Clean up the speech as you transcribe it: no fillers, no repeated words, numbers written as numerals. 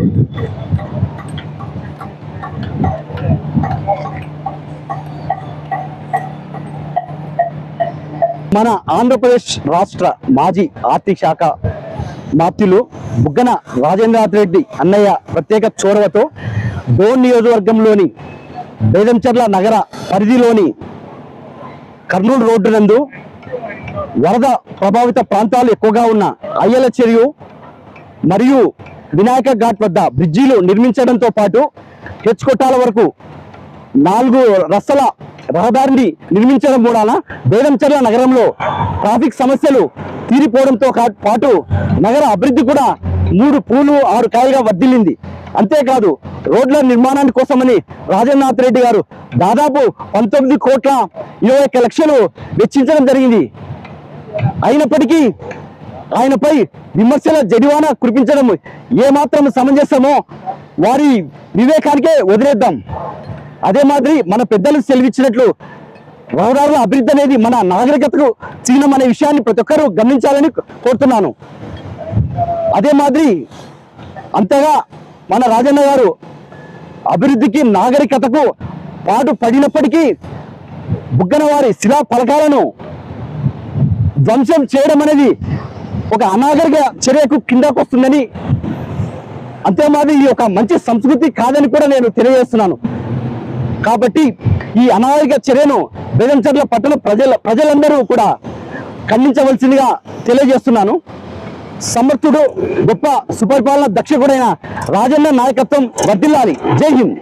మన ఆంధ్రప్రదేశ్ రాష్ట్ర మాజీ ఆర్థిక శాఖ మాత్యులు బుగ్గన రాజేంద్రనాథ్ రెడ్డి అన్నయ్య ప్రత్యేక చొరవతో డోన్ నియోజకవర్గంలోని బేదంచెర్ల నగర పరిధిలోని కర్నూలు రోడ్డు నందు వరద ప్రభావిత ప్రాంతాలు ఎక్కువగా ఉన్న అయ్యల చెరువు మరియు వినాయక ఘాట్ వద్ద బ్రిడ్జీలు నిర్మించడంతో పాటు హెచ్కొట్టాల వరకు 4 రస్తల రహదారిని నిర్మించడం కూడా బేదంచెర్ల నగరంలో ట్రాఫిక్ సమస్యలు తీరిపోవడంతో పాటు నగర అభివృద్ధి కూడా 3 పూలు 6 కాయలుగా వర్ధిల్లింది. అంతేకాదు రోడ్ల నిర్మాణాని కోసమని రాజేంద్రనాథ్ రెడ్డి గారు దాదాపు 19,21,00,000 వెచ్చించడం జరిగింది. అయినప్పటికీ ఆయనపై విమర్శల జడివాన కురిపించడం ఏమాత్రం సమంజసమో వారి వివేకానికే వదిలేద్దాం. అదే మాదిరి మన పెద్దలు సెలవిచ్చినట్లు రహదారుల అభివృద్ధి అనేది మన నాగరికతకు చిహ్నం అనే విషయాన్ని ప్రతి ఒక్కరూ గమనించాలని కోరుతున్నాను. అదే మాదిరి అంతగా మన రాజన్న గారు అభివృద్ధికి నాగరికతకు పాటు పడినప్పటికీ బుగ్గన వారి శిలా ఫలకాలను ధ్వంసం చేయడం అనేది ఒక అనాగరిక చర్యకు కిందకు వస్తుందని, అంతేమాది ఇది ఒక మంచి సంస్కృతి కాదని కూడా నేను తెలియజేస్తున్నాను. కాబట్టి ఈ అనాగరిక చర్యను బేదంచెర్ల పట్టణ ప్రజలందరూ కూడా ఖండించవలసిందిగా తెలియజేస్తున్నాను. సమర్థుడు గొప్ప సుపరిపాలన దక్షకుడైన రాజన్న నాయకత్వం వర్ధిల్లాలి. జై హింద్.